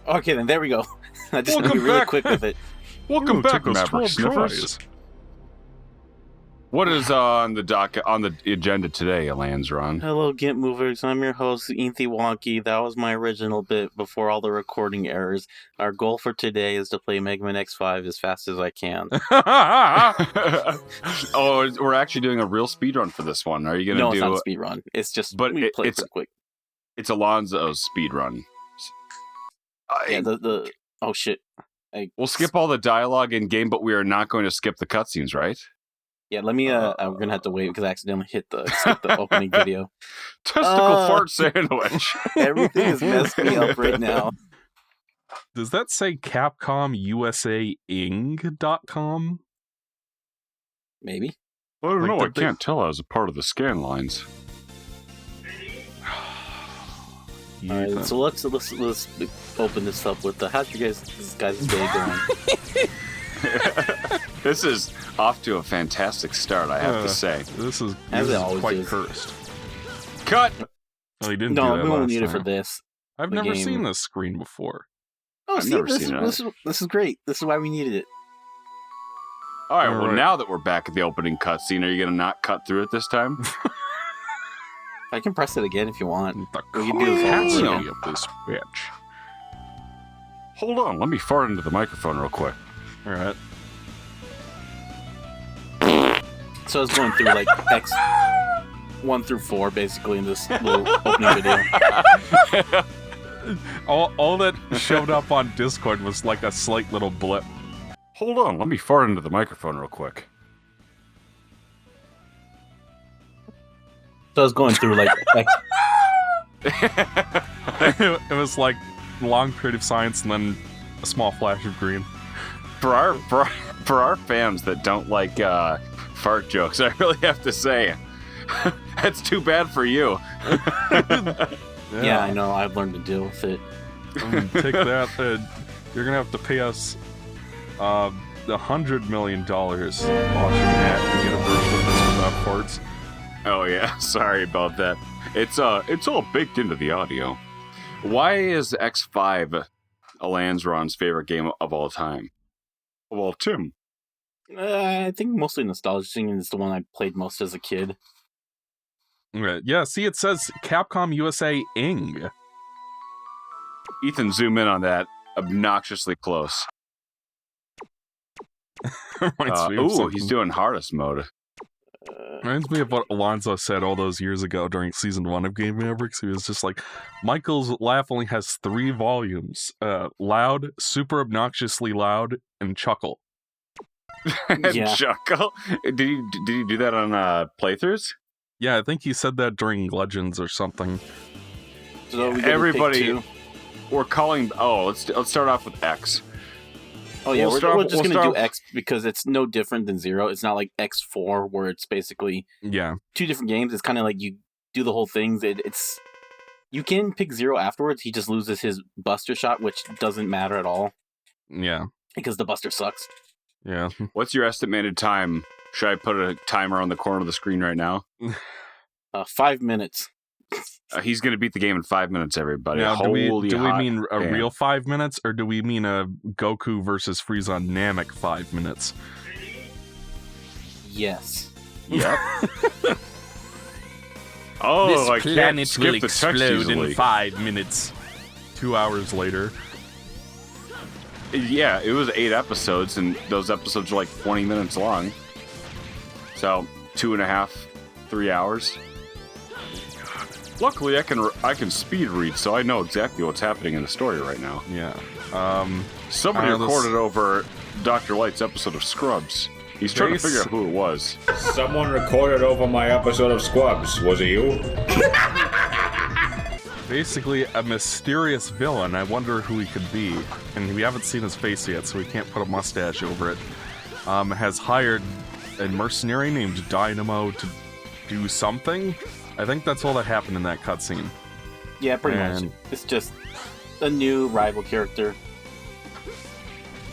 Okay, then there we go. I just want to be really quick with it. Welcome back, Mavericks sniffers. What is on the agenda today, Alanzro? Hello, Gimp Movers. I'm your host, Ethy Wonky. That was my original bit before all the recording errors. Our goal for today is to play Mega Man X5 as fast as I can. Oh, we're actually doing a real speedrun for this one. Are you going to do... No, it's not a speedrun. It's just we play it's quick. It's Alanzo's speedrun. Yeah, oh shit. We'll skip all the dialogue in game, but we are not going to skip the cutscenes, right? Yeah, let me. I'm gonna have to wait because I accidentally skip the opening video. Testicle fart sandwich. Everything is messed me up right now. Does that say CapcomUSAing.com? Maybe. I don't know. I can't tell as a part of the scan lines. All right, so let's open this up with how's this guy's day going? This is off to a fantastic start, I have to say. This is quite cursed. Cut! Well, he didn't do that we won't need it for this. I've never seen this screen before. Oh, this is great. This is why we needed it. All right, well, now that we're back at the opening cutscene, are you going to not cut through it this time? I can press it again if you want. The capacity of this bitch. Hold on, let me fart into the microphone real quick. All right. So I was going through like X 1 through 4 basically in this little opening video. all that showed up on Discord was like a slight little blip. Hold on, let me fart into the microphone real quick. So I was going through like X. It was like a long period of silence and then a small flash of green. For our fans that don't like fart jokes, I really have to say, that's too bad for you. Yeah, I know. I've learned to deal with it. Take that. You're gonna have to pay us $100 million watching that and get a version of this without farts. Oh yeah, sorry about that. It's all baked into the audio. Why is X5 Alanzron's favorite game of all time? Well, Tim. I think mostly nostalgia singing is the one I played most as a kid. Right. Yeah, see, it says Capcom USA Ing. Ethan, zoom in on that. Obnoxiously close. He's doing hardest mode. Reminds me of what Alonzo said all those years ago during Season 1 of Game Mavericks. He was just like, Michael's laugh only has 3 volumes. Loud, super obnoxiously loud, and chuckle. Chuckle? Did you do that on playthroughs? Yeah, I think he said that during Legends or something. So everybody, we're calling... Oh, let's start off with X. Oh yeah, we're just going to do X because it's no different than 0. It's not like X4 where it's basically 2 different games. It's kind of like you do the whole thing. It's you can pick 0 afterwards. He just loses his Buster shot, which doesn't matter at all. Yeah. Because the Buster sucks. Yeah. What's your estimated time? Should I put a timer on the corner of the screen right now? 5 minutes. He's going to beat the game in 5 minutes, everybody. Now, do we mean a real 5 minutes, or do we mean a Goku versus Frieza Namek 5 minutes? Yes. Yep. Oh, this planet will explode in 5 minutes. 2 hours later. Yeah, it was 8 episodes, and those episodes were like 20 minutes long. So, 2.5, 3 hours. Luckily, I can speed read, so I know exactly what's happening in the story right now. Yeah. Somebody recorded over Dr. Light's episode of Scrubs. He's trying to figure out who it was. Someone recorded over my episode of Scrubs. Was it you? Basically, a mysterious villain. I wonder who he could be. And we haven't seen his face yet, so we can't put a mustache over it. Has hired a mercenary named Dynamo to do something. I think that's all that happened in that cutscene. Yeah, pretty much. It's just a new rival character.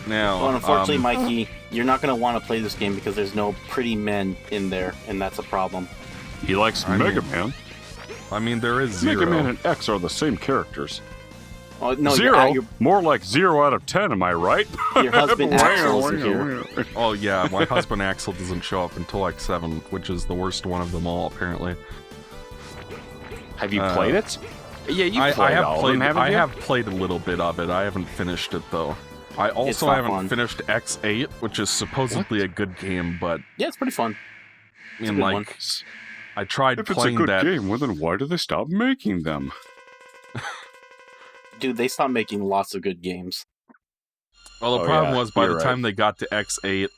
Now, well, unfortunately, Mikey, you're not going to want to play this game because there's no pretty men in there, and that's a problem. He likes Mega Man. I mean, there is 0. Mega Man and X are the same characters. Oh, no, 0? More like 0 out of 10, am I right? Your husband Axel isn't here. Oh yeah, my husband Axel doesn't show up until X7, which is the worst one of them all, apparently. Have you played it? Yeah, I have played a little bit of it. I haven't finished it though. I also haven't finished X8, which is supposedly a good game, but yeah, it's pretty fun. I mean, like, I tried playing that. If it's a good game, well then why do they stop making them? Dude, they stopped making lots of good games. Well, the problem was by the time they got to X8,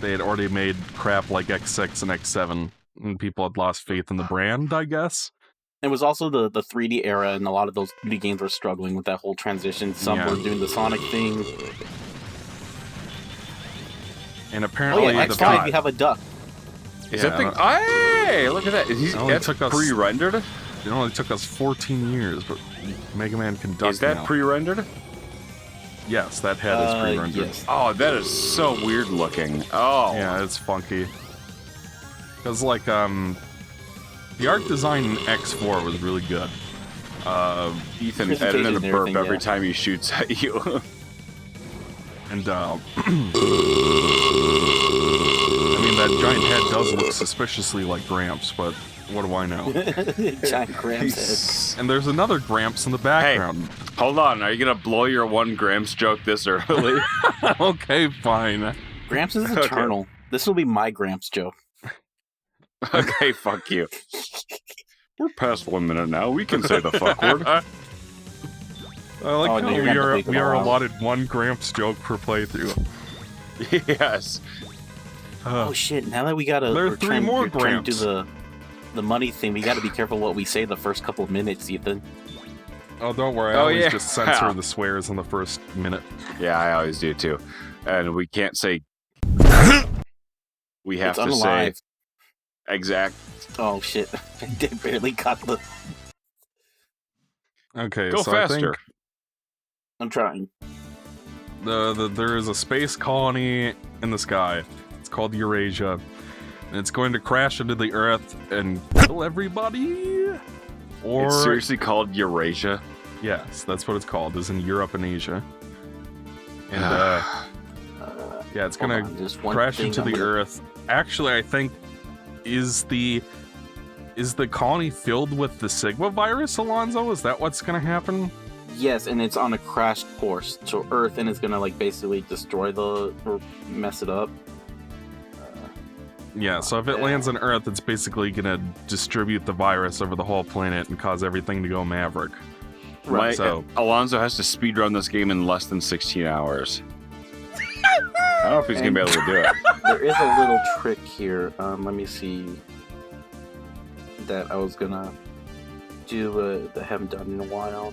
they had already made crap like X6 and X7, and people had lost faith in the brand, I guess. It was also the 3D era, and a lot of those 3D games were struggling with that whole transition. Some were doing the Sonic thing. And apparently, X5, you have a duck. Is that thing? Hey, look at that! That's pre-rendered? It only took us 14 years, but Mega Man can duck. Is that pre-rendered? Yes, that head is pre-rendered. Yes. Oh, that is so weird looking. Oh. Yeah, it's funky. Because, like, the art design in X4 was really good. Ethan edited a burp every time he shoots at you. And, I mean, that giant head does look suspiciously like Gramps, but what do I know? Giant Gramps head. And there's another Gramps in the background. Hey, hold on, are you gonna blow your one Gramps joke this early? Okay, fine. Gramps is eternal. This will be my Gramps joke. Okay, fuck you. We're past 1 minute now. We can say the fuck word. I like how we are allotted one Gramps joke per playthrough. Yes. Oh shit! Now that we gotta, there are 3 more Gramps. Do the money thing. We gotta be careful what we say the first couple of minutes, Ethan. Oh, don't worry. I always just censor the swears in the first minute. Yeah, I always do too. And we can't say. We have to say. Exact. Oh shit! I barely got the. Okay, go so faster. I'm trying. There is a space colony in the sky. It's called Eurasia, and it's going to crash into the Earth and kill everybody. Or it's seriously called Eurasia? Yes, that's what it's called. It's in Europe and Asia. And yeah, it's gonna crash into the Earth. Actually, I think is the colony filled with the Sigma virus, Alonzo? Is that what's gonna happen? Yes, and it's on a crash course to Earth, and it's gonna like basically destroy or mess it up. Yeah, so if it lands on Earth, it's basically gonna distribute the virus over the whole planet and cause everything to go Maverick. Right. So Alonzo has to speedrun this game in less than 16 hours. I don't know if he's gonna be able to do it. There is a little trick here. Let me see. That I was gonna do, that I haven't done in a while.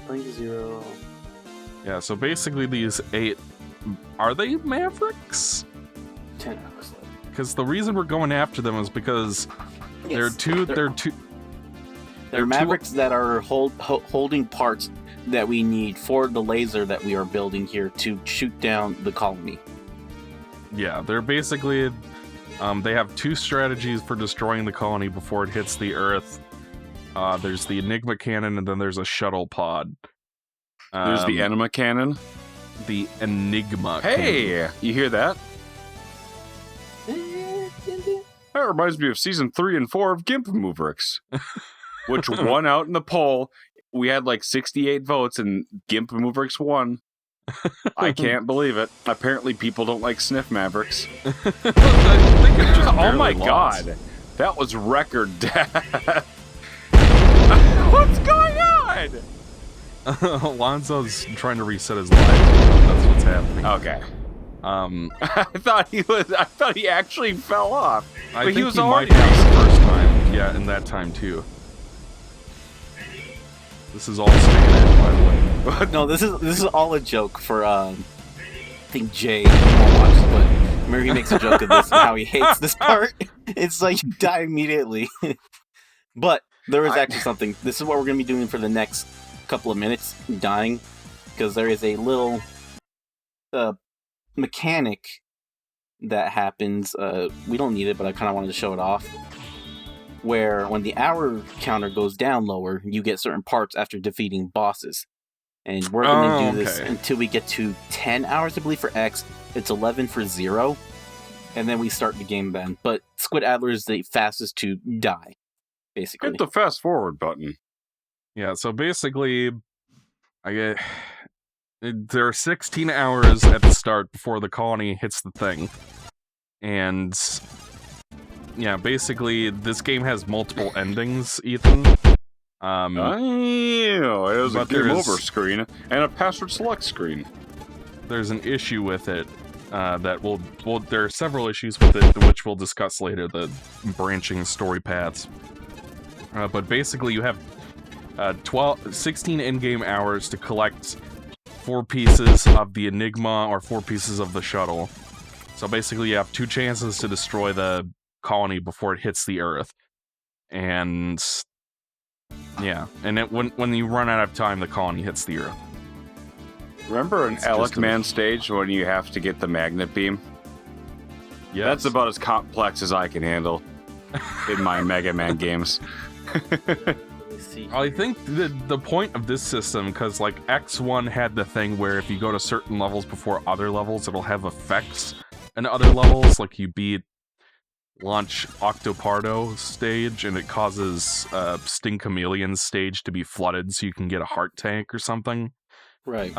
Playing 0. Yeah, so basically these 8... Are they Mavericks? 10 hours left. Because the reason we're going after them is because they're Mavericks that are holding parts that we need for the laser that we are building here to shoot down the colony. Yeah, they're basically... they have 2 strategies for destroying the colony before it hits the Earth. There's the Enigma Cannon, and then there's a shuttle pod. There's the Enigma Cannon? The Enigma Cannon. Hey! You hear that? That reminds me of Season 3 and 4 of Gimp Mavericks, which won out in the poll. We had like 68 votes, and Gimp Mavericks won. I can't believe it. Apparently people don't like Sniff Mavericks. Oh my god. That was record death. What's going on? Alonzo's trying to reset his life. That's what's happening. Okay. I thought he actually fell off. I think he was already might have the first time. Yeah, in that time too. This is all staying in, by the way. No, this is all a joke for I think Jay won't watch, but remember he makes a joke of this and how he hates this part. It's like you die immediately. But there is actually something. This is what we're gonna be doing for the next couple of minutes, dying, because there is a little mechanic that happens. We don't need it, but I kind of wanted to show it off. where when the hour counter goes down lower, you get certain parts after defeating bosses. And we're going to do this until we get to 10 hours, I believe, for X. It's 11 for Zero. And then we start the game then. But Squid Adler is the fastest to die, basically. Hit the fast forward button. Yeah, so basically, there are 16 hours at the start before the colony hits the thing. And yeah, basically, this game has multiple endings, Ethan. It was a game over screen and a password select screen. There's an issue with it there are several issues with it, which we'll discuss later, the branching story paths. But basically, you have 16 in-game hours to collect 4 pieces of the Enigma or 4 pieces of the shuttle. So basically, you have 2 chances to destroy the colony before it hits the Earth. And yeah, and when you run out of time, the colony hits the Earth. Remember an Alec Man stage when you have to get the magnet beam? Yeah, that's about as complex as I can handle in my Mega Man games. I think the point of this system, because like X1 had the thing where if you go to certain levels before other levels, it'll have effects in other levels, like you beat launch Octopardo stage and it causes Sting Chameleon stage to be flooded so you can get a heart tank or something. Right.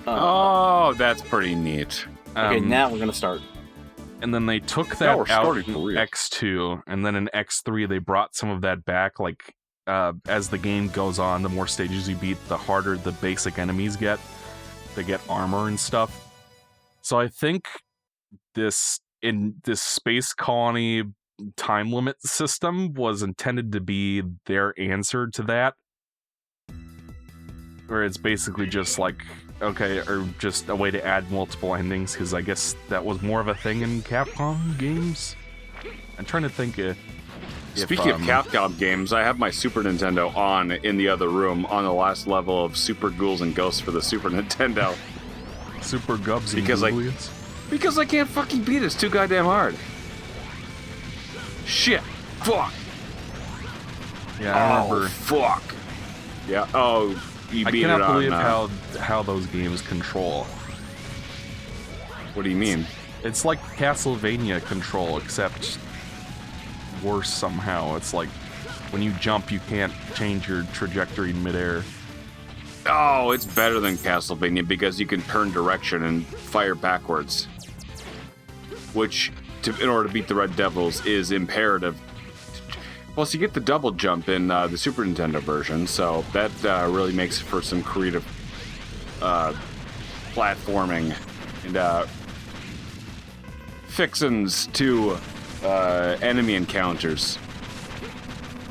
Oh, that's pretty neat. Okay, now we're gonna start. And then they took that out in X2, and then in X3 they brought some of that back, like as the game goes on, the more stages you beat, the harder the basic enemies get. They get armor and stuff. So I think this space colony time limit system was intended to be their answer to that. Where it's basically just like, okay, or just a way to add multiple endings, because I guess that was more of a thing in Capcom games. I'm trying to think Speaking of Capcom games, I have my Super Nintendo on in the other room on the last level of Super Ghouls and Ghosts for the Super Nintendo. Super Gubs and Ghoulies? Because I can't fucking beat it. It's too goddamn hard. Shit. Fuck. Yeah, I remember. Fuck. Yeah, you beat it on... I cannot believe how those games control. What do you mean? It's like Castlevania control, except worse somehow. It's like when you jump, you can't change your trajectory midair. Oh, it's better than Castlevania because you can turn direction and fire backwards. Which, in order to beat the Red Devils, is imperative. Plus, you get the double jump in the Super Nintendo version, so that really makes it for some creative platforming and fixins to enemy encounters.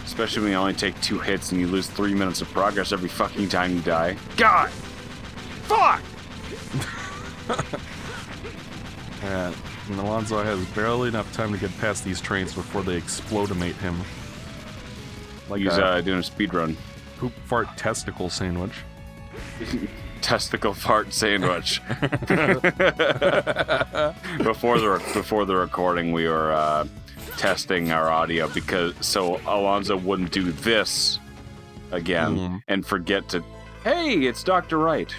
Especially when you only take 2 hits and you lose 3 minutes of progress every fucking time you die. God! Fuck! And Alanzro has barely enough time to get past these trains before they explodimate him. Like he's doing a speed run. Poop fart testicle sandwich. Testicle fart sandwich. Before the recording, we were testing our audio so Alanzro wouldn't do this again and forget to. Hey, it's Dr. Wright.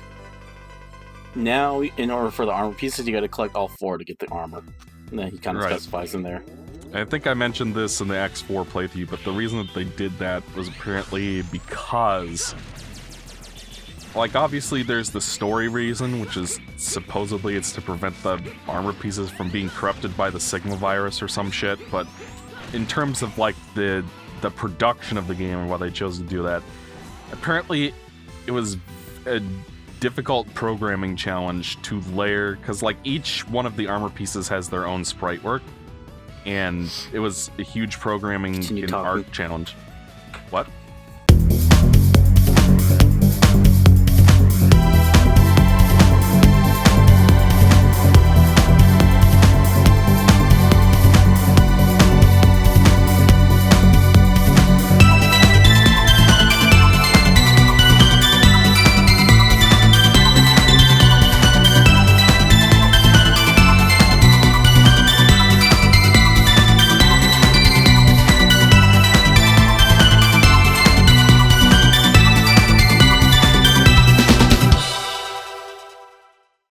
Now, in order for the armor pieces, you got to collect all 4 to get the armor. And then he kind of specifies in there. I think I mentioned this in the X4 playthrough, but the reason that they did that was apparently because, like, obviously there's the story reason, which is supposedly it's to prevent the armor pieces from being corrupted by the Sigma virus or some shit, but in terms of, like, the production of the game and why they chose to do that, apparently it was a difficult programming challenge to layer, because, like, each one of the armor pieces has their own sprite work. And it was a huge programming and art challenge. What?